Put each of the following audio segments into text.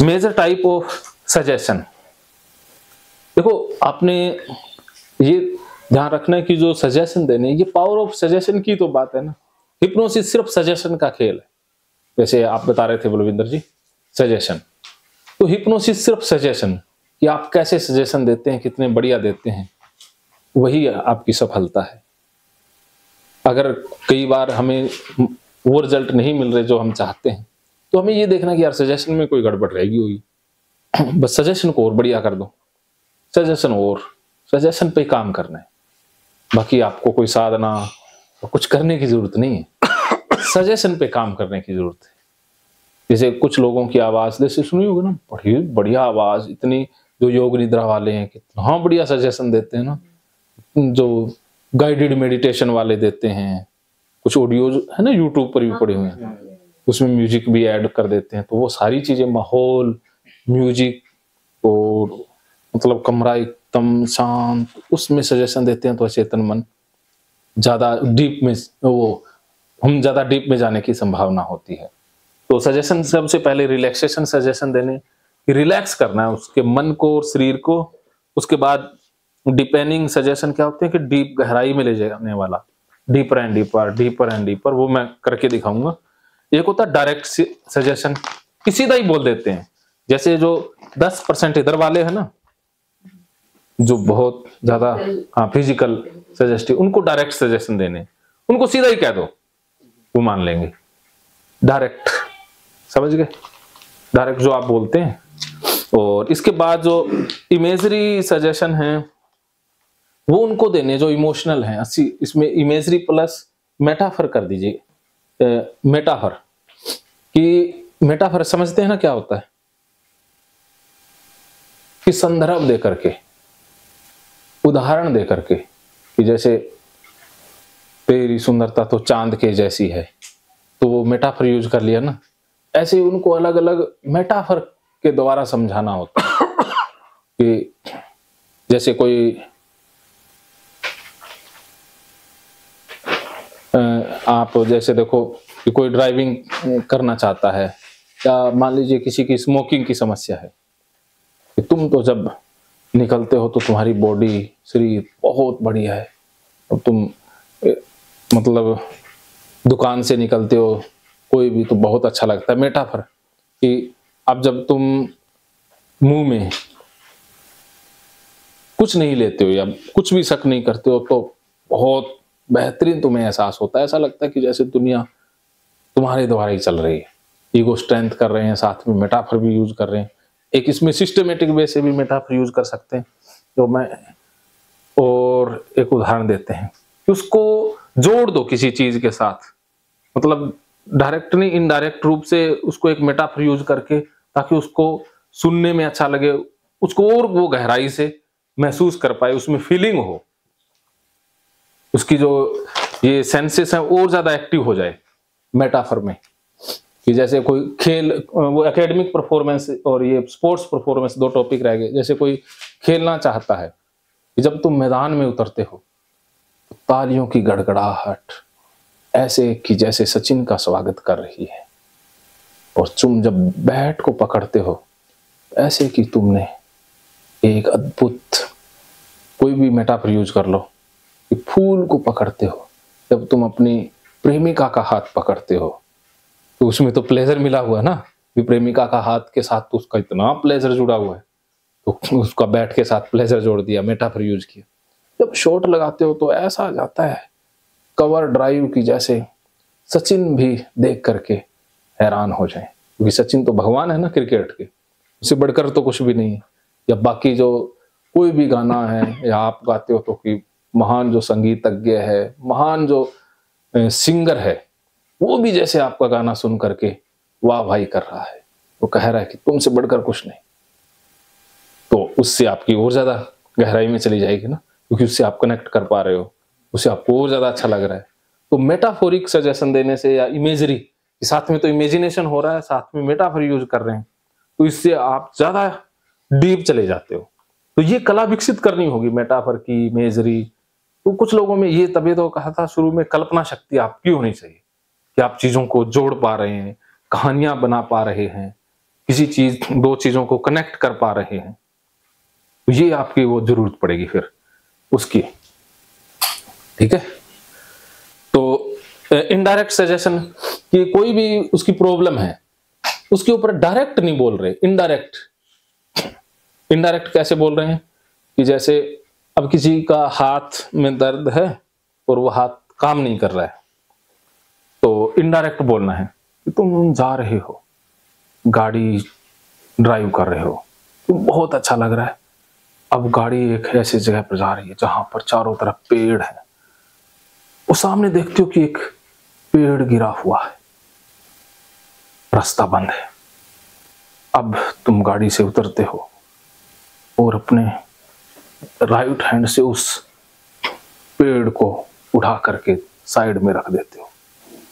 Major type of suggestion. देखो, आपने ये ध्यान रखना है कि जो सजेशन देने, ये पावर ऑफ सजेशन की तो बात है ना। हिप्नोसिस सिर्फ सजेशन का खेल है। जैसे आप बता रहे थे बलविंदर जी, सजेशन, तो हिप्नोसिस सिर्फ सजेशन कि आप कैसे सजेशन देते हैं, कितने बढ़िया देते हैं, वही आपकी सफलता है। अगर कई बार हमें वो रिजल्ट नहीं मिल रहे जो हम चाहते हैं, तो हमें ये देखना कि यार सजेशन में कोई गड़बड़ रहेगी होगी, बस सजेशन को और बढ़िया कर दो, सजेशन पे काम करना है। बाकी आपको कोई साधना कुछ करने की जरूरत नहीं है, सजेशन पे काम करने की जरूरत है। जैसे कुछ लोगों की आवाज जैसे सुनी होगी ना, बड़ी बढ़िया आवाज, इतनी जो योग निद्रा वाले हैं कितना बढ़िया सजेशन देते हैं ना, जो गाइडेड मेडिटेशन वाले देते हैं, कुछ ऑडियोज है ना यूट्यूब पर भी पड़े हुए हैं, उसमें म्यूजिक भी ऐड कर देते हैं, तो वो सारी चीजें, माहौल, म्यूजिक और मतलब कमरा एकदम शांत, उसमें सजेशन देते हैं, तो अचेतन मन ज्यादा डीप में, वो हम ज्यादा डीप में जाने की संभावना होती है। तो सजेशन सबसे पहले रिलैक्सेशन सजेशन देने, रिलैक्स करना है उसके मन को और शरीर को। उसके बाद डिपेंडिंग सजेशन क्या होते हैं कि डीप, गहराई में ले जाने वाला, deeper and deeper, deeper and deeper, वो मैं करके दिखाऊंगा। एक होता है डायरेक्ट सजेशन कि सीधा ही बोल देते हैं, जैसे जो 10% इधर वाले हैं ना, जो बहुत ज्यादा हाँ फिजिकल सजेस्टिव, उनको डायरेक्ट सजेशन देने, उनको सीधा ही कह दो, वो मान लेंगे। डायरेक्ट, समझ गए, डायरेक्ट जो आप बोलते हैं। और इसके बाद जो इमेजरी सजेशन है वो उनको देने जो इमोशनल हैं। इसमें इमेजरी प्लस मेटाफर कर दीजिए। मेटाफर कि मेटाफर समझते हैं ना क्या होता है, कि संदर्भ दे करके, उदाहरण दे करके, कि जैसे तेरी सुंदरता तो चांद के जैसी है, तो वो मेटाफर यूज कर लिया ना। ऐसे उनको अलग अलग मेटाफर के द्वारा समझाना होता है कि जैसे कोई आप जैसे देखो कि कोई ड्राइविंग करना चाहता है, या मान लीजिए किसी की स्मोकिंग की समस्या है, कि तुम तो जब निकलते हो तो तुम्हारी बॉडी, शरीर बहुत बढ़िया है, और तुम मतलब दुकान से निकलते हो कोई भी तो बहुत अच्छा लगता है। मेटाफर कि अब जब तुम मुंह में कुछ नहीं लेते हो या कुछ भी शक नहीं करते हो, तो बहुत बेहतरीन तुम्हें एहसास होता है, ऐसा लगता है कि जैसे दुनिया तुम्हारे द्वारा ही चल रही है। ईगो स्ट्रेंथ कर रहे हैं, साथ में मेटाफर भी यूज कर रहे हैं। एक इसमें सिस्टमेटिक वे से भी मेटाफर यूज कर सकते हैं, जो मैं और एक उदाहरण देते हैं कि उसको जोड़ दो किसी चीज के साथ, मतलब डायरेक्ट नहीं, इनडायरेक्ट रूप से उसको एक मेटाफर यूज करके, ताकि उसको सुनने में अच्छा लगे, उसको और वो गहराई से महसूस कर पाए, उसमें फीलिंग हो, उसकी जो ये सेंसेस है और ज्यादा एक्टिव हो जाए मेटाफर में। कि जैसे कोई खेल, वो एकेडमिक परफॉर्मेंस और ये स्पोर्ट्स परफॉर्मेंस, दो टॉपिक रह गए। जैसे कोई खेलना चाहता है, कि जब तुम मैदान में उतरते हो तो तालियों की गड़गड़ाहट ऐसे कि जैसे सचिन का स्वागत कर रही है, और तुम जब बैट को पकड़ते हो ऐसे कि तुमने एक अद्भुत, कोई भी मेटाफर यूज कर लो, कि फूल को पकड़ते हो, जब तुम अपनी प्रेमिका का हाथ पकड़ते हो तो उसमें तो प्लेजर मिला हुआ है ना, कि प्रेमिका का हाथ के साथ तो उसका इतना प्लेजर जुड़ा हुआ है, तो उसका बैट के साथ प्लेजर जोड़ दिया, मेटाफर यूज किया। जब शॉट लगाते हो तो ऐसा आ जाता है कवर ड्राइव की, जैसे सचिन भी देख करके हैरान हो जाए, क्योंकि सचिन तो भगवान है ना क्रिकेट के, उससे बढ़कर तो कुछ भी नहीं है। या बाकी जो कोई भी गाना है, या आप गाते हो तो कि महान जो संगीतज्ञ है, महान जो सिंगर है, वो भी जैसे आपका गाना सुन करके वाह भाई कर रहा है, वो कह रहा है कि तुमसे बढ़कर कुछ नहीं, तो उससे आपकी और ज्यादा गहराई में चली जाएगी ना, क्योंकि उससे आप कनेक्ट कर पा रहे हो, उससे आपको और ज्यादा अच्छा लग रहा है। तो मेटाफोरिक सजेशन देने से, या इमेजरी, साथ में तो इमेजिनेशन हो रहा है, साथ में मेटाफोर यूज कर रहे हैं, तो इससे आप ज्यादा डीप चले जाते हो। तो ये कला विकसित करनी होगी, मेटाफर की, इमेजरी। तो कुछ लोगों में ये, तभी तो कहा था शुरू में, कल्पना शक्ति आपकी होनी चाहिए, कि आप चीजों को जोड़ पा रहे हैं, कहानियां बना पा रहे हैं, किसी चीज, दो चीजों को कनेक्ट कर पा रहे हैं, तो ये आपकी वो जरूरत पड़ेगी फिर उसकी। ठीक है, तो इनडायरेक्ट सजेशन कि कोई भी उसकी प्रॉब्लम है उसके ऊपर डायरेक्ट नहीं बोल रहे, इनडायरेक्ट। इनडायरेक्ट कैसे बोल रहे हैं कि जैसे अब किसी का हाथ में दर्द है और वो हाथ काम नहीं कर रहा है, तो इनडायरेक्ट बोलना है कि तुम जा रहे हो, गाड़ी ड्राइव कर रहे हो, तुम बहुत अच्छा लग रहा है, अब गाड़ी एक ऐसी जगह पर जा रही है जहां पर चारों तरफ पेड़ है, वो सामने देखते हो कि एक पेड़ गिरा हुआ है, रास्ता बंद है। अब तुम गाड़ी से उतरते हो और अपने राइट हैंड से उस पेड़ को उठा करके साइड में रख देते हो।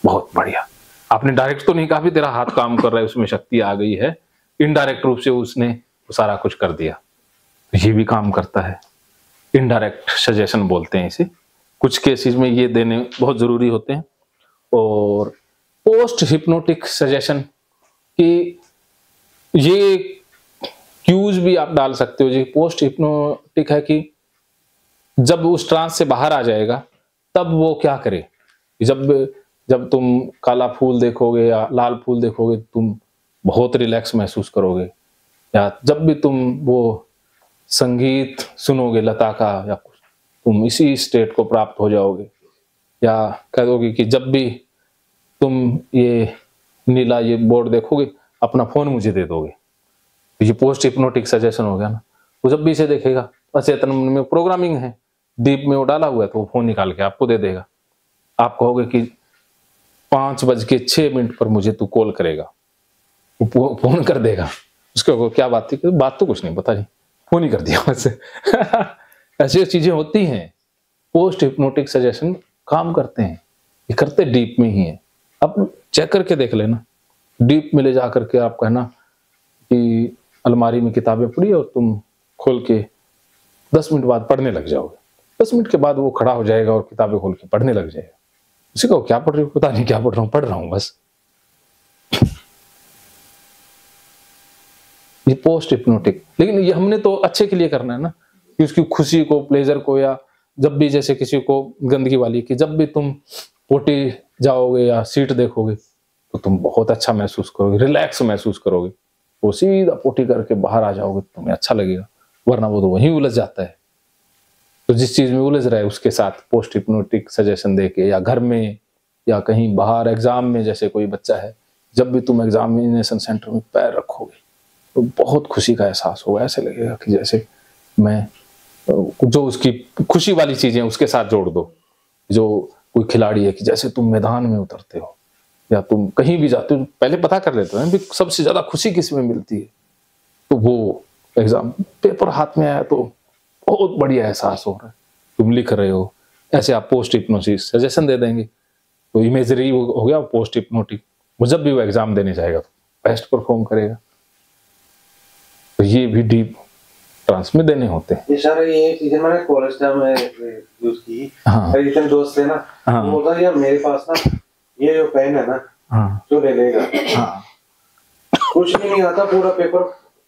बहुत बढ़िया, आपने डायरेक्ट तो नहीं कहा भी तेरा हाथ काम कर रहा है, उसमें शक्ति आ गई है, इनडायरेक्ट रूप से उसने सारा कुछ कर दिया। ये भी काम करता है, इनडायरेक्ट सजेशन बोलते हैं इसे। कुछ केसेस में ये देने बहुत जरूरी होते हैं। और पोस्ट हिप्नोटिक सजेशन कि ये क्यूज भी आप डाल सकते हो जी। पोस्ट हिप्नोटिक है कि जब उस ट्रांस से बाहर आ जाएगा तब वो क्या करे। जब तुम काला फूल देखोगे या लाल फूल देखोगे तुम बहुत रिलैक्स महसूस करोगे, या जब भी तुम वो संगीत सुनोगे लता का या कुछ, तुम इसी स्टेट को प्राप्त हो जाओगे। या कह दोगे कि जब भी तुम ये नीला ये बोर्ड देखोगे अपना फोन मुझे दे दोगे, तो ये पोस्ट हिप्नोटिक सजेशन हो गया ना। वो जब भी इसे देखेगा, अचेतन मन में प्रोग्रामिंग है, डीप में वो डाला हुआ है, तो वो फोन निकाल के आपको दे देगा। आप कहोगे कि 5:06 पर मुझे तू कॉल करेगा, वो फोन कर देगा। उसको क्या बात थी, बात तो कुछ नहीं पता जी, फोन ही कर दिया बस। ऐसी चीजें होती हैं। पोस्ट हिप्नोटिक सजेशन काम करते हैं, ये करते डीप में ही है। अब चेक करके देख लेना, डीप में ले जा करके आप कहना कि अलमारी में किताबें पड़ी और तुम खोल के 10 मिनट बाद पढ़ने लग जाओगे। 10 मिनट के बाद वो खड़ा हो जाएगा और किताबें खोल के पढ़ने लग जाएगा। उसी को क्या पढ़ रही हो, पता नहीं क्या पढ़ रहा हूं बस। ये पोस्ट हिप्नोटिक, लेकिन ये हमने तो अच्छे के लिए करना है ना, कि उसकी खुशी को, प्लेजर को, या जब भी जैसे किसी को गंदगी वाली कि जब भी तुम पोटी जाओगे या सीट देखोगे तो तुम बहुत अच्छा महसूस करोगे, रिलैक्स महसूस करोगे। वो सीधा पोटी करके बाहर आ जाओगे तो तुम्हें अच्छा लगेगा, वरना वो तो वहीं उलझ जाता है। तो जिस चीज में उलझ रहा है उसके साथ पोस्ट हिप्नोटिक सजेशन देके, या घर में या कहीं बाहर एग्जाम में, जैसे कोई बच्चा है, जब भी तुम एग्जामिनेशन सेंटर में पैर रखोगे तो बहुत खुशी का एहसास होगा। ऐसे लगेगा कि जैसे मैं, जो उसकी खुशी वाली चीजें उसके साथ जोड़ दो। जो कोई खिलाड़ी है कि जैसे तुम मैदान में उतरते हो या तुम कहीं भी जाते हो, पहले पता कर लेते हैं सबसे ज्यादा खुशी किस में मिलती है, तो वो एग्जाम पेपर हाथ में आया तो बहुत बढ़िया एहसास हो रहा है, तुम लिख रहे हो। ऐसे आप पोस्ट हिप्नोसिस सजेशन दे देंगे तो इमेजरी हो गया पोस्ट हिप्नोटिक। वो जब भी वो एग्जाम देने जाएगा तो बेस्ट परफॉर्म करेगा। तो ये भी डीप ट्रांस में देने होते हैं। ये सारे ये चीजें मैंने कॉलेज टाइम में यूज की। हाँ। इतने दोस्त थे ना, हाँ। वो बोलता यार मेरे पास ना ये जो पेन है ना, हाँ। जो ले लेगा, हाँ। कुछ भी नहीं आता, पूरा पेपर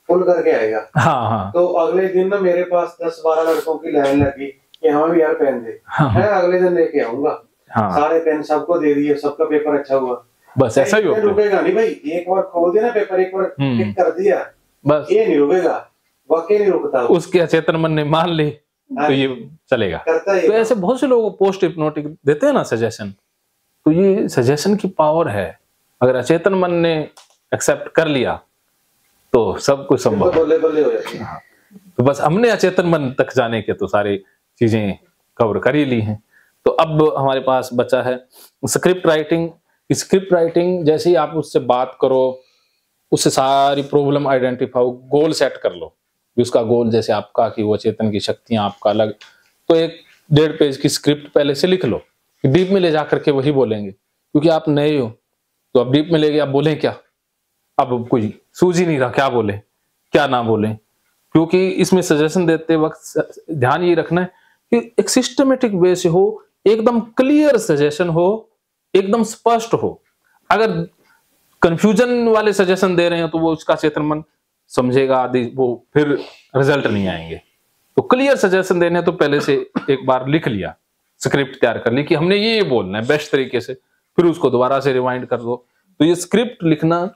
फुल करके आएगा। हाँ, हाँ। तो अगले दिन ना मेरे पास 10-12 लड़कों की लाइन लगी कि हमें भी यार पेन दे। हाँ। मैं अगले दिन लेके आऊंगा। हाँ। सारे पेन सबको दे दिए, सबका पेपर अच्छा हुआ। बस ऐसा ही होता है। रुकेगा नहीं भाई, एक बार खोल दिया ना पेपर, एक बार टिक कर दिया, बस ये नहीं रुकेगा, वाकई नहीं रुकता। उसके अचेतन मन ने मान ली तो ये चलेगा। तो ऐसे बहुत से लोग पोस्ट हिप्नोटिक देते हैं ना सजेशन, तो ये सजेशन की पावर है। अगर अचेतन मन ने एक्सेप्ट कर लिया तो सब कुछ संभव है। बल्ले बल्ले हो जाती है। तो बस हमने अचेतन मन तक जाने के तो सारी चीजें कवर कर ही ली हैं। तो अब हमारे पास बचा है स्क्रिप्ट राइटिंग। स्क्रिप्ट राइटिंग जैसे ही आप उससे बात करो, उससे सारी प्रॉब्लम आइडेंटिफाई, गोल सेट कर लो। उसका गोल जैसे आपका कि वो चेतन की शक्तियां आपका अलग, तो 1.5 पेज की स्क्रिप्ट पहले से लिख लो कि डीप में ले जाकर के वही बोलेंगे। क्योंकि आप नए हो तो अब डीप में ले गए, आप बोलें क्या, अब कोई सूझ ही नहीं रहा क्या बोले क्या ना बोले। क्योंकि इसमें सजेशन देते वक्त ध्यान ये रखना है कि एक सिस्टमेटिक वे से हो, एकदम क्लियर सजेशन हो, एकदम स्पष्ट हो। अगर कंफ्यूजन वाले सजेशन दे रहे हैं तो वो उसका चेतन मन समझेगा आदि, वो फिर रिजल्ट नहीं आएंगे। तो क्लियर सजेशन देने तो पहले से एक बार लिख लिया, स्क्रिप्ट तैयार कर ली कि हमने ये बोलना है बेस्ट तरीके से, फिर उसको दोबारा से रिवाइंड कर दो। तो ये स्क्रिप्ट लिखना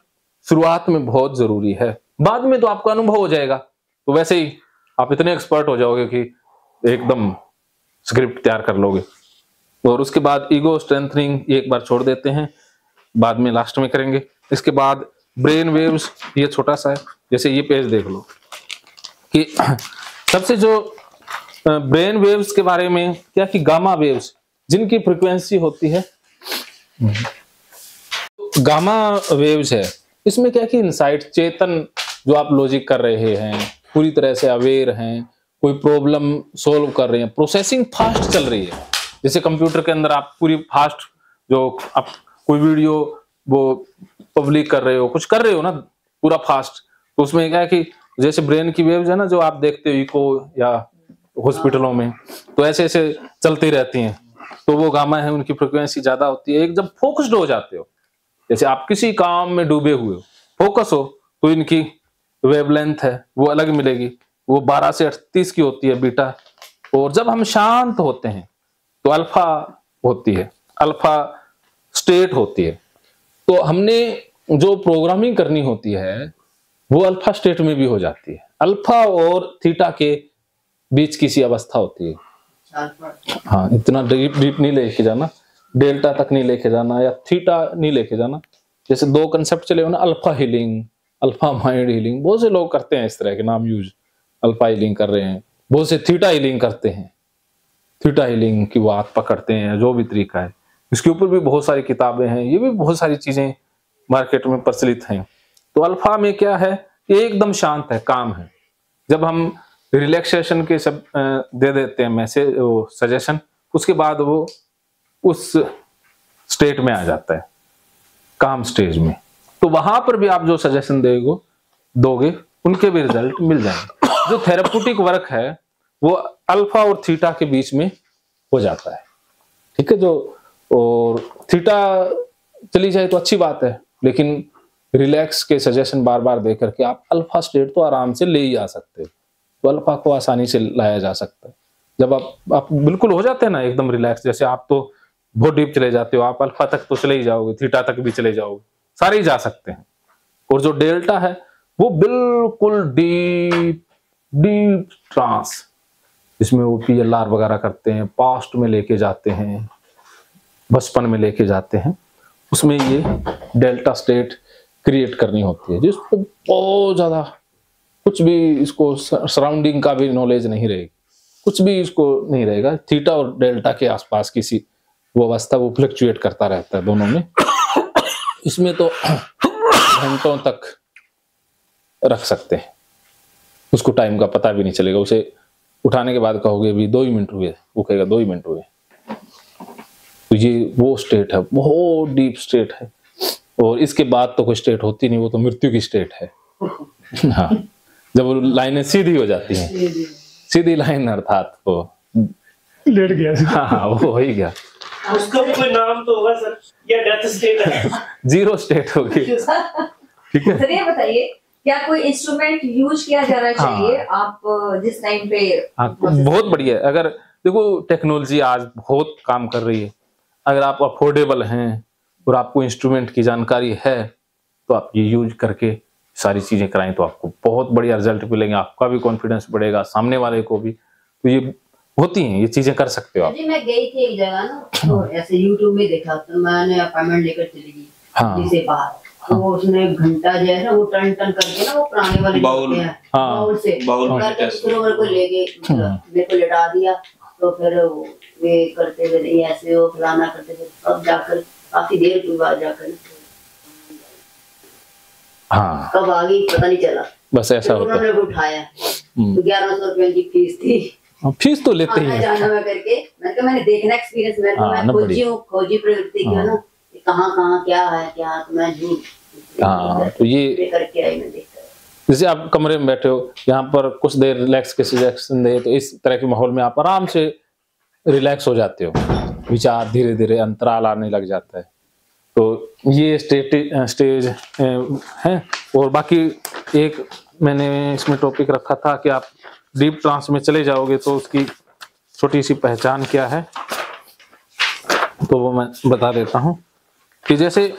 शुरुआत में बहुत जरूरी है, बाद में तो आपका अनुभव हो जाएगा, तो वैसे ही आप इतने एक्सपर्ट हो जाओगे कि एकदम स्क्रिप्ट तैयार कर लोगे। और उसके बाद ईगो स्ट्रेंथनिंग एक बार छोड़ देते हैं, बाद में लास्ट में करेंगे। इसके बाद ब्रेन वेव्स, ये छोटा सा है, जैसे ये पेज देख लो कि सबसे जो ब्रेन वेव्स के बारे में क्या कि गामा वेव्स जिनकी फ्रीक्वेंसी होती है, गामा वेव्स है, इसमें क्या कि इनसाइट चेतन जो आप लॉजिक कर रहे हैं, पूरी तरह से अवेयर हैं, कोई प्रॉब्लम सोल्व कर रहे हैं, प्रोसेसिंग फास्ट चल रही है। जैसे कंप्यूटर के अंदर आप पूरी फास्ट जो आप कोई वीडियो वो पब्लिक कर रहे हो, कुछ कर रहे हो ना पूरा फास्ट, तो उसमें क्या है कि जैसे ब्रेन की वेव्स है ना जो आप देखते हो इको या हॉस्पिटलों में, तो ऐसे ऐसे चलती रहती हैं, तो वो गामा है, उनकी फ्रिक्वेंसी ज्यादा होती है। एक जब फोकस्ड हो जाते हो, जैसे आप किसी काम में डूबे हुए हो, फोकस हो, तो इनकी वेवलेंथ है वो अलग मिलेगी, वो 12 से 38 की होती है बीटा। और जब हम शांत होते हैं तो अल्फा होती है, अल्फा स्टेट होती है। तो हमने जो प्रोग्रामिंग करनी होती है वो अल्फा स्टेट में भी हो जाती है। अल्फा और थीटा के बीच की सी अवस्था होती है। हाँ, इतना डीप नहीं लेके जाना, डेल्टा तक नहीं लेके जाना या थीटा नहीं लेके जाना। जैसे दो कंसेप्ट चले हो ना, alpha healing, alpha mind healing, बहुत से लोग करते हैं इस तरह के नाम यूज, अल्फा हीलिंग कर रहे हैं, बहुत से थीटा हीलिंग करते हैं, थीटा हीलिंग की बात पकड़ते हैं, जो भी तरीका है। इसके ऊपर भी बहुत सारी किताबें हैं, ये भी बहुत सारी चीजें मार्केट में प्रचलित हैं। तो अल्फा में क्या है, एकदम शांत है, काम है। जब हम रिलैक्सेशन के सब दे देते हैं मैसेज, वो सजेशन, उसके बाद वो उस स्टेट में आ जाता है, काम स्टेज में। तो वहां पर भी आप जो सजेशन दोगे उनके भी रिजल्ट मिल जाएंगे। जो थेराप्यूटिक वर्क है वो अल्फा और थीटा के बीच में हो जाता है, ठीक है। जो और थीटा चली जाए तो अच्छी बात है, लेकिन रिलैक्स के सजेशन बार बार दे करके आप अल्फा स्टेट तो आराम से ले ही आ सकते हो। तो अल्फा को आसानी से लाया जा सकता है। जब आप बिल्कुल हो जाते हैं ना एकदम रिलैक्स, जैसे आप तो बहुत डीप चले जाते हो, आप अल्फा तक तो चले ही जाओगे, थीटा तक भी चले जाओगे, सारे ही जा सकते हैं। और जो डेल्टा है वो बिल्कुल डीप डीप ट्रांस, इसमें वो PLR वगैरह करते हैं, पास्ट में लेके जाते हैं, बचपन में लेके जाते हैं, उसमें ये डेल्टा स्टेट क्रिएट करनी होती है, जिसको बहुत ज्यादा कुछ भी इसको सराउंडिंग का भी नॉलेज नहीं रहेगी, कुछ भी इसको नहीं रहेगा। थीटा और डेल्टा के आसपास किसी वो अवस्था वो फ्लक्चुएट करता रहता है दोनों में। इसमें तो घंटों तक रख सकते हैं, उसको टाइम का पता भी नहीं चलेगा। उसे उठाने के बाद कहोगे भी 2 ही मिनट हुए, वो कहेगा 2 ही मिनट हुए। तो ये वो स्टेट है, बहुत डीप स्टेट है। और इसके बाद तो कोई स्टेट होती नहीं, वो तो मृत्यु की स्टेट है। हाँ, जब वो लाइनें सीधी हो जाती हैं, सीधी लाइन अर्थात वो लेट गया। हाँ, वो हो ही गया। उसका भी कोई नाम तो होगा सर, या डेथ स्टेट है? 0 स्टेट होगी, ठीक है। सर ये बताइए, क्या कोई इंस्ट्रूमेंट यूज किया जाना चाहिए? हाँ, आप जिस टाइम पे बहुत बढ़िया है। अगर देखो टेक्नोलॉजी आज बहुत काम कर रही है, अगर आप अफोर्डेबल हैं और आपको इंस्ट्रूमेंट की जानकारी है तो आप ये यूज करके सारी चीजें कराएं तो आपको बहुत बढ़िया रिजल्ट मिलेंगे, आपका भी कॉन्फिडेंस बढ़ेगा, सामने वाले को भी। तो ये होती हैं, ये चीजें कर सकते हो आप। जी मैं गई थी एक जगह ना, तो ऐसे YouTube में देखा, तो मैंने अपॉइंटमेंट लेकर चली गई जिसे बाहर, तो उसने घंटा जो है ना वो टन करके ना वो पुराने वाले बाउल से को ले गए, मेरे को लिटा दिया। तो फिर वे करते हुए ऐसे वो फलाना करते थे, अब जाकर काफी देर के बाद जाकर हाँ कब आ गई पता नहीं चला, बस ऐसा होता है। उन्होंने उठाया तो 1100 रुपए की फीस थी। फीस तो लेते ही हैं। जाना मैं करके मैंने देखना एक्सपीरियंस मैं खोजी प्रवृत्ति की ना, कहाँ क्या है क्या, तो मैं हाँ, तो ये करके आई, मैं देखता। जैसे आप कमरे में बैठे हो, यहाँ पर कुछ देर रिलैक्स के सजेशन दे, तो इस तरह के माहौल में आप आराम से रिलैक्स हो जाते हो, विचार धीरे धीरे अंतराल आने लग जाता है। तो ये स्टेज है। और बाकी एक मैंने इसमें टॉपिक रखा था कि आप डीप ट्रांस में चले जाओगे तो उसकी छोटी सी पहचान क्या है, तो वो मैं बता देता हूं कि जैसे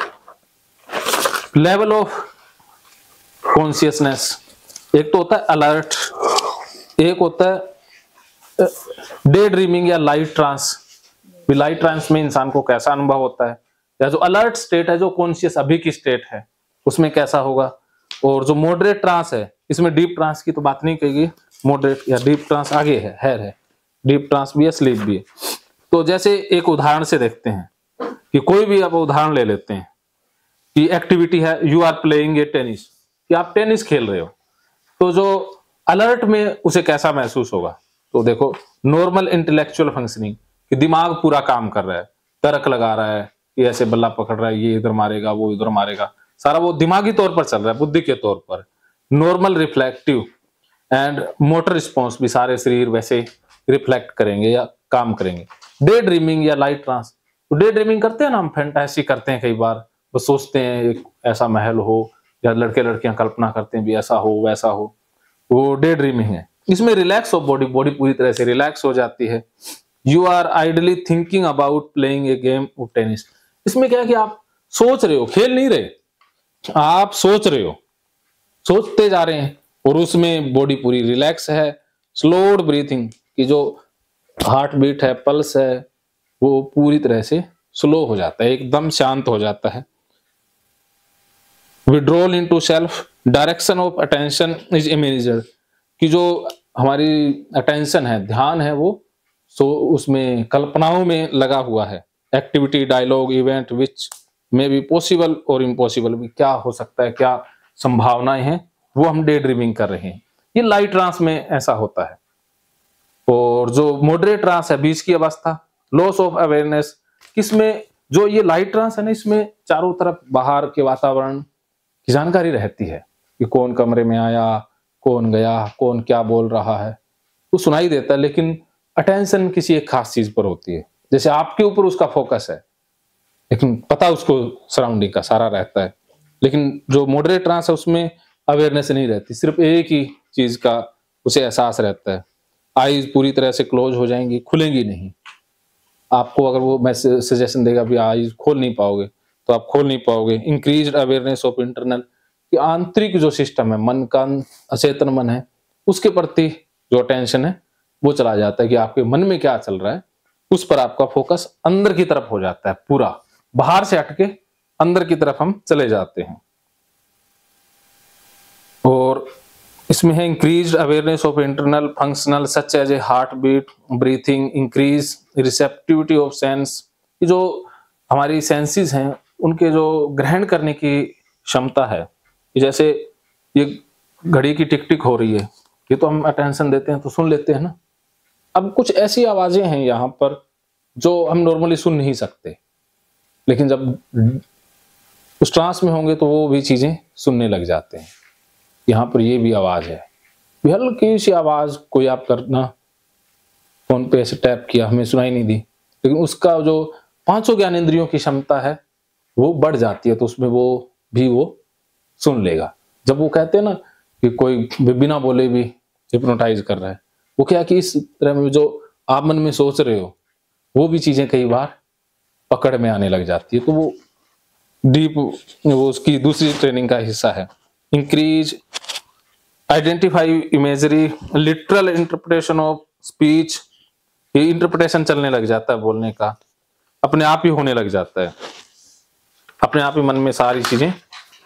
लेवल ऑफ कॉन्शियसनेस, एक तो होता है अलर्ट, एक होता है डे ड्रीमिंग या लाइट ट्रांस। लाइट ट्रांस में इंसान को कैसा अनुभव होता है, या जो अलर्ट स्टेट है, जो कॉन्शियस अभी की स्टेट है, उसमें कैसा होगा। और जो मॉडरेट ट्रांस है, इसमें डीप ट्रांस की तो बात नहीं कहेगी, मॉडरेट या डीप ट्रांस आगे है डीप ट्रांस भी है, स्लीप भी है। तो जैसे एक उदाहरण से देखते हैं कि कोई भी आप उदाहरण ले लेते हैं कि एक्टिविटी है, you are playing a tennis, कि आप टेनिस खेल रहे हो, तो जो अलर्ट में उसे कैसा महसूस होगा। तो देखो नॉर्मल इंटेलेक्चुअल फंक्शनिंग, कि दिमाग पूरा काम कर रहा है, तर्क लगा रहा है कि ऐसे बल्ला पकड़ रहा है, ये इधर मारेगा वो इधर मारेगा, सारा वो दिमागी तौर पर चल रहा है, बुद्धि के तौर पर। Normal reflective and motor response भी सारे शरीर वैसे रिफ्लेक्ट करेंगे या काम करेंगे। डे ड्रीमिंग या लाइट ट्रांस, तो डे ड्रीमिंग करते हैं ना हम, फैंटेसी करते हैं कई बार, बस सोचते हैं एक ऐसा महल हो, या लड़के लड़कियां कल्पना करते हैं भी ऐसा हो वैसा हो, वो डे ड्रीमिंग है। इसमें रिलैक्स हो बॉडी पूरी तरह से रिलैक्स हो जाती है। You are idly thinking about playing a game of tennis, इसमें क्या है कि आप सोच रहे हो, खेल नहीं रहे, आप सोच रहे हो, सोचते जा रहे हैं, और उसमें बॉडी पूरी रिलैक्स है। स्लोड ब्रीथिंग, की जो हार्ट बीट है, पल्स है, वो पूरी तरह से स्लो हो जाता है, एकदम शांत हो जाता है। Withdrawal into self, direction of attention is imagined, कि जो हमारी अटेंशन है, ध्यान है, वो उसमें कल्पनाओं में लगा हुआ है। Activity, dialogue, event which may be possible और इम्पॉसिबल, भी क्या हो सकता है, क्या संभावनाएं हैं, वो हम डे ड्रीमिंग कर रहे हैं। ये लाइट ट्रांस में ऐसा होता है। और जो मॉडरेट ट्रांस है, बीच की अवस्था, लॉस ऑफ अवेयरनेस, किसमें जो ये लाइट ट्रांस है ना, इसमें चारों तरफ बाहर के वातावरण की जानकारी रहती है कि कौन कमरे में आया, कौन गया, कौन क्या बोल रहा है, वो सुनाई देता है, लेकिन अटेंशन किसी एक खास चीज पर होती है। जैसे आपके ऊपर उसका फोकस है, लेकिन पता उसको सराउंडिंग का सारा रहता है। लेकिन जो मॉडरेट ट्रांस है, उसमें अवेयरनेस नहीं रहती, सिर्फ एक ही चीज का उसे एहसास रहता है। आईज पूरी तरह से क्लोज हो जाएंगी, खुलेंगी नहीं। आपको अगर वो मैसेज सजेशन देगा भी आईज खोल नहीं पाओगे, तो आप खोल नहीं पाओगे। इंक्रीज्ड अवेयरनेस ऑफ इंटरनल, कि आंतरिक जो सिस्टम है, मन का अचेतन मन है, उसके प्रति जो अटेंशन है वो चला जाता है कि आपके मन में क्या चल रहा है, उस पर आपका फोकस अंदर की तरफ हो जाता है, पूरा बाहर से हटके अंदर की तरफ हम चले जाते हैं। और इसमें है increased awareness of internal functional such as a heart beat, breathing, increase receptivity of sense, जो हमारी सेंसेस हैं उनके जो ग्रहण करने की क्षमता है। जैसे ये घड़ी की टिक टिक हो रही है, ये तो हम अटेंशन देते हैं तो सुन लेते हैं ना। अब कुछ ऐसी आवाजें हैं यहाँ पर जो हम नॉर्मली सुन नहीं सकते, लेकिन जब उस ट्रांस में होंगे तो वो भी चीजें सुनने लग जाते हैं। यहाँ पर ये भी आवाज है, हल्की सी आवाज, कोई आप करना फोन पे ऐसे टैप किया, हमें सुनाई नहीं दी, लेकिन उसका जो 5 ज्ञानेंद्रियों की क्षमता है वो बढ़ जाती है, तो उसमें वो सुन लेगा। जब वो कहते हैं ना कि कोई बिना बोले भी हिप्नोटाइज कर रहा है, वो क्या कि इस तरह में जो आप मन में सोच रहे हो वो भी चीजें कई बार पकड़ में आने लग जाती है। तो वो डीप, वो उसकी दूसरी ट्रेनिंग का हिस्सा है। Increase identify imagery, literal interpretation of speech, ये इंटरप्रिटेशन चलने लग जाता है, बोलने का अपने आप ही होने लग जाता है, अपने आप ही मन में सारी चीजें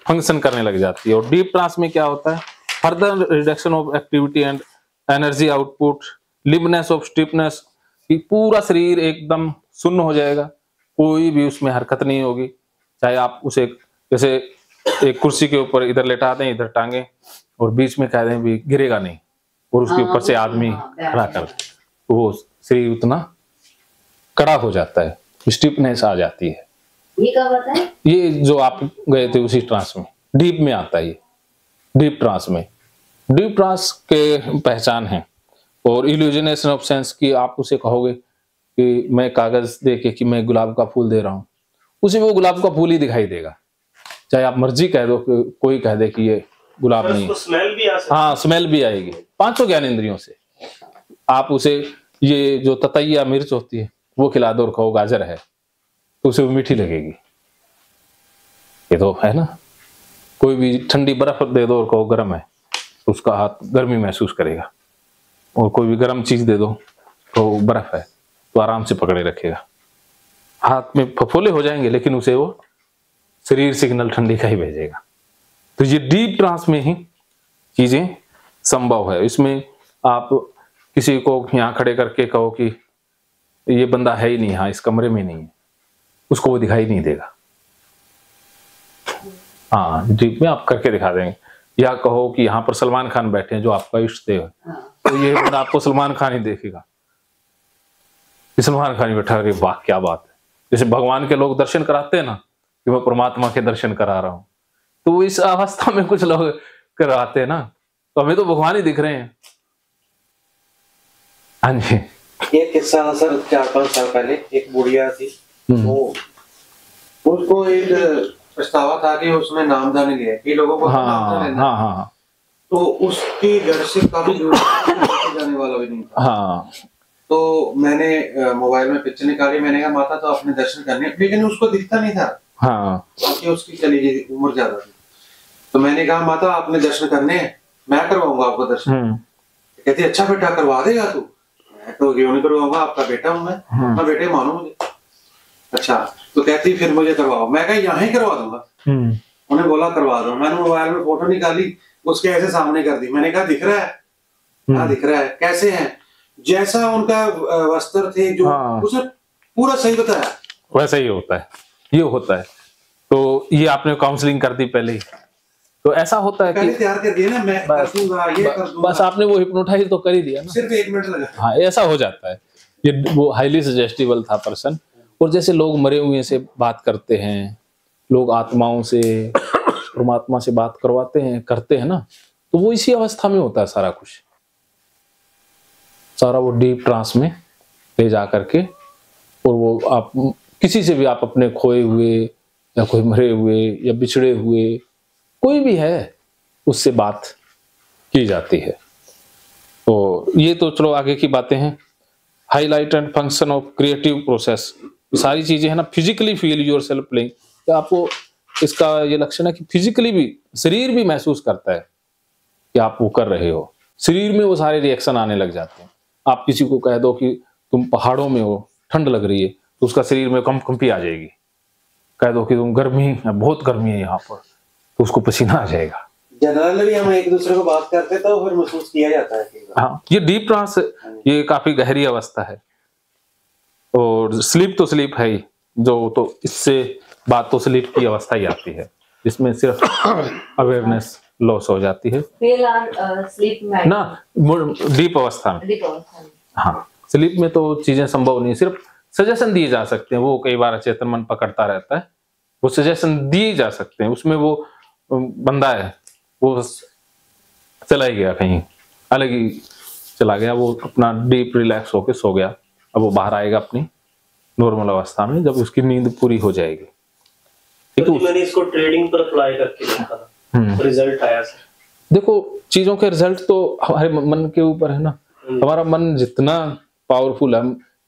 फंक्शन करने लग जाती है। और डीप ट्रांस में क्या होता है, further reduction of activity and energy output, limpness of stiffness, कि पूरा शरीर एकदम सुन्न हो जाएगा, कोई भी उसमें हरकत नहीं होगी। चाहे आप उसे जैसे एक कुर्सी के ऊपर इधर लेटा दें, इधर टांगे, और बीच में कह दें भी गिरेगा नहीं, और उसके ऊपर से आदमी खड़ा कर, तो वो शरीर उतना कड़ा हो जाता है, स्टिफनेस आ जाती है। ये कब आता है? ये जो आप गए थे उसी ट्रांस में, डीप में आता है ये, डीप ट्रांस में। डीप ट्रांस के पहचान है। और इल्यूजनेशन ऑफ सेंस की, आप उसे कहोगे कि मैं कागज देके कि मैं गुलाब का फूल दे रहा हूँ, उसे वो गुलाब का फूल ही दिखाई देगा, चाहे आप मर्जी कह दो, कोई कह दे कि ये गुलाब नहीं है। स्मेल भी आ सकती है। हाँ, स्मेल भी आएगी 5 ज्ञानेंद्रियों से। आप उसे ये जो ततैया मिर्च होती है वो खिला दो और कहो गाजर है, तो उसे वो मीठी लगेगी। ये तो है ना। कोई भी ठंडी बर्फ दे दो और कहो गर्म है, तो उसका हाथ गर्मी महसूस करेगा। और कोई भी गर्म चीज दे दो तो बर्फ है, तो आराम से पकड़े रखेगा। हाथ में फफोले हो जाएंगे, लेकिन उसे वो शरीर सिग्नल ठंडी का ही भेजेगा। तो ये डीप ट्रांस में ही चीजें संभव है। इसमें आप किसी को यहाँ खड़े करके कहो कि ये बंदा है ही नहीं, हाँ इस कमरे में नहीं है, उसको वो दिखाई नहीं देगा। हाँ, डीप में आप करके दिखा देंगे। या कहो कि यहाँ पर सलमान खान बैठे हैं जो आपका इष्ट देव है, तो ये बंदा आपको सलमान खान ही देखेगा कि सलमान खान ही बैठा है। वाह क्या बात है। जैसे भगवान के लोग दर्शन कराते हैं ना कि मैं परमात्मा के दर्शन करा रहा हूँ, तो इस अवस्था में कुछ लोग कराते हैं ना, तो हमें तो भगवान ही दिख रहे हैं। हाँ जी। ये किस्सा सर 4-5 साल पहले एक बुढ़िया थी, वो उसको एक पछतावा था कि उसने नामदानी लिया कि लोगों को नामदान लेना। हाँ। तो उसके घर से काफी दूर जाने वाला भी नहीं था। हाँ। तो मैंने मोबाइल में पिक्चर निकाली, मैंने कहा माता तो अपने दर्शन करने, लेकिन उसको दिखता नहीं था। हाँ। बाकी उसकी चली गई, उम्र ज्यादा थी। तो मैंने कहा माता आपने दर्शन करने हैं, मैं करवाऊंगा आपको दर्शन। कहती अच्छा बेटा करवा देगा तू? मैं तो क्यों नहीं करवाऊंगा, आपका बेटा हूं मैं, अपना बेटे मानो मुझे। अच्छा, तो कहती फिर मुझे करवाओ। मैं कहा यहाँ ही करवा दूंगा। उन्हें बोला करवा दो। मैंने मोबाइल में फोटो निकाली, उसके ऐसे सामने कर दी। मैंने कहा दिख रहा है? हाँ दिख रहा है। कैसे है? जैसा उनका वस्त्र थे जो, उसे पूरा सही बताया। वैसा ही होता है, ये होता है। तो ये आपने काउंसलिंग कर दी पहले ही, तो ऐसा होता है कि तैयार कर दिया ना, मैं कर दूंगा, ये कर दूंगा। बस आपने वो हिप्नोटाइज तो कर ही दिया ना, सिर्फ 1 मिनट लगा। हाँ, ऐसा हो जाता है। ये वो हाईली सजेस्टिबल था पर्सन। और जैसे लोग मरे हुए से बात करते हैं, लोग आत्माओं से, परमात्मा से बात करवाते हैं, करते हैं ना, तो वो इसी अवस्था में होता है सारा कुछ। सारा वो डीप ट्रांस में ले जा करके, और वो आप किसी से भी आप अपने खोए हुए या कोई मरे हुए या बिछड़े हुए कोई भी है, उससे बात की जाती है। तो ये तो चलो आगे की बातें हैं। Highlight and function of creative process, सारी चीजें है ना। Physically feel your self playing, तो आपको इसका ये लक्षण है कि फिजिकली भी शरीर भी महसूस करता है कि आप वो कर रहे हो। शरीर में वो सारे रिएक्शन आने लग जाते हैं। आप किसी को कह दो कि तुम पहाड़ों में हो, ठंड लग रही है, तो उसका शरीर में कंपी आ जाएगी। कह दो कि तुम गर्मी है, बहुत गर्मी है यहाँ पर, तो उसको पसीना आ जाएगा। जनरल भी हम एक दूसरे को बात करते तो फिर महसूस किया जाता है। हाँ, ये डीप ट्रांस, ये काफी गहरी अवस्था है। और स्लीप तो स्लीप है ही, जो तो इससे बात तो स्लीप की अवस्था ही आती है, जिसमें सिर्फ अवेयरनेस लॉस हो जाती है ना, डीप अवस्था में। हाँ, स्लीप में तो चीजें संभव नहीं, सिर्फ सजेशन दिए जा सकते हैं। वो कई बार अचेतन मन पकड़ता रहता है, वो सजेशन दिए जा सकते हैं। उसमें वो बंदा है, वो चला ही गया कहीं अलग ही चला गया, वो अपना डीप रिलैक्स होके सो गया। अब वो बाहर आएगा अपनी नॉर्मल अवस्था में जब उसकी नींद पूरी हो जाएगी। तो मैंने इसको ट्रेडिंग पर अप्लाई करके देखा था, रिजल्ट आया सर। देखो, चीजों के रिजल्ट तो हमारे मन के ऊपर है ना। हमारा मन जितना पावरफुल है,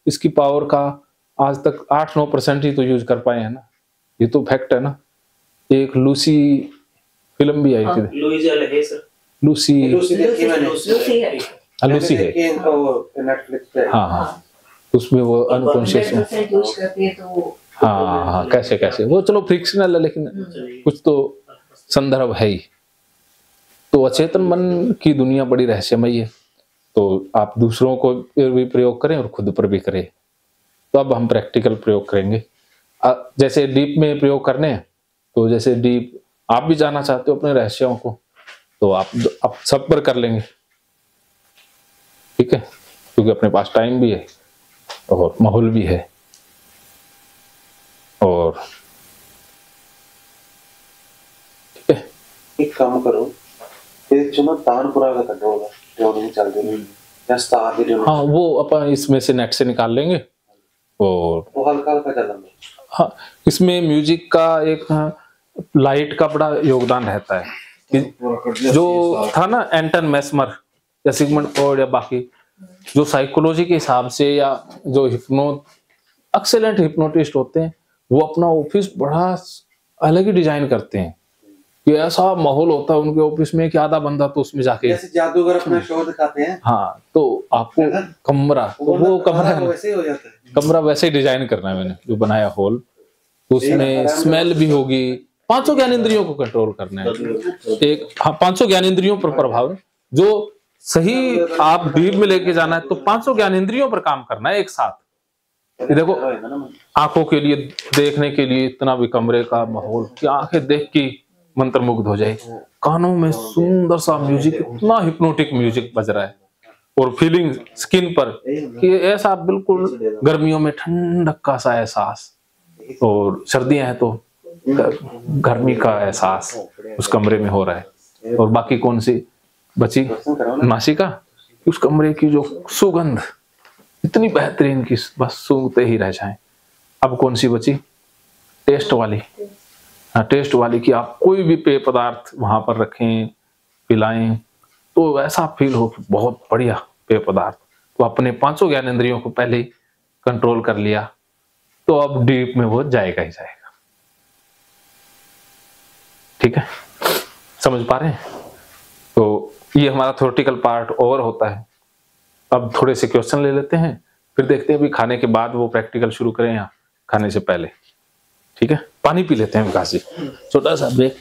इसकी पावर का आज तक 8-9% ही तो यूज कर पाए हैं ना। ये तो फैक्ट है ना। एक लूसी फिल्म भी आई थी, लूसी है। हाँ, उसमें वो अनकॉन्शियस हाँ, कैसे वो चलो फ्रिक्शनल है, लेकिन कुछ तो संदर्भ है ही। तो अचेतन मन की दुनिया बड़ी रहस्यमयी है। तो आप दूसरों को भी प्रयोग करें और खुद पर भी करें। तो अब हम प्रैक्टिकल प्रयोग करेंगे। जैसे डीप में प्रयोग करने हैं, तो जैसे डीप आप भी जाना चाहते हो अपने रहस्यों को, तो आप सब पर कर लेंगे, ठीक है, क्योंकि अपने पास टाइम भी है और माहौल भी है। और ठीक है, एक काम करो, तानपुरा का करना होगा, जो नहीं चल रही हाँ, वो अपन इसमें से नेट से निकाल लेंगे और वो हल्का हल्का चलाना। हाँ, इसमें म्यूजिक का एक लाइट का बड़ा योगदान रहता है कि जो था ना एंटन मेस्मर या सिगमंड फ्रॉइड या बाकी जो साइकोलॉजी के हिसाब से या जो एक्सेलेंट हिप्नोटिस्ट होते हैं, वो अपना ऑफिस बड़ा अलग ही डिजाइन करते हैं कि ऐसा माहौल होता है उनके ऑफिस में कि आधा बंदा तो उसमें जाके जैसे जादूगर अपना शो दिखाते हैं। हाँ, तो आपको कमरा वो कमरा वैसे ही हो जाता है। कमरा वैसे ही डिजाइन करना है मैंने जो बनाया हॉल, तो उसमें स्मेल भी होगी, 500 ज्ञानेंद्रियों को कंट्रोल करना है। एक 500 ज्ञानेंद्रियों पर प्रभाव, जो सही आप डीप में लेके जाना है तो 500 ज्ञानेंद्रियों पर काम करना है एक साथ। ये देखो, आंखों के लिए देखने के लिए इतना भी कमरे का माहौल कि आंखें देख के मंत्रमुग्ध हो जाए, कानों में सुंदर सा म्यूजिक, इतना हिप्नोटिक म्यूजिक बज रहा है, और फीलिंग स्किन पर कि ऐसा बिल्कुल गर्मियों में ठंडक का सा एहसास, और सर्दियां हैं तो गर्मी का एहसास उस कमरे में हो रहा है। और बाकी कौन सी बची? नासिका, उस कमरे की जो सुगंध इतनी बेहतरीन की बस सूंघते ही रह जाएं। अब कौन सी बची? टेस्ट वाली। हाँ, टेस्ट वाली कि आप कोई भी पेय पदार्थ वहां पर रखें, पिलाएं, तो ऐसा फील हो कि बहुत बढ़िया पेय पदार्थ। तो अपने 500 ज्ञानेंद्रियों को पहले ही कंट्रोल कर लिया, तो अब डीप में वो जाएगा ही जाएगा। ठीक है, समझ पा रहे हैं? तो ये हमारा थ्योरेटिकल पार्ट ओवर होता है। अब थोड़े से क्वेश्चन ले लेते हैं, फिर देखते हैं अभी खाने के बाद वो प्रैक्टिकल शुरू करें या खाने से पहले। ठीक है, पानी पी लेते हैं विकास जी, छोटा सा ब्रेक।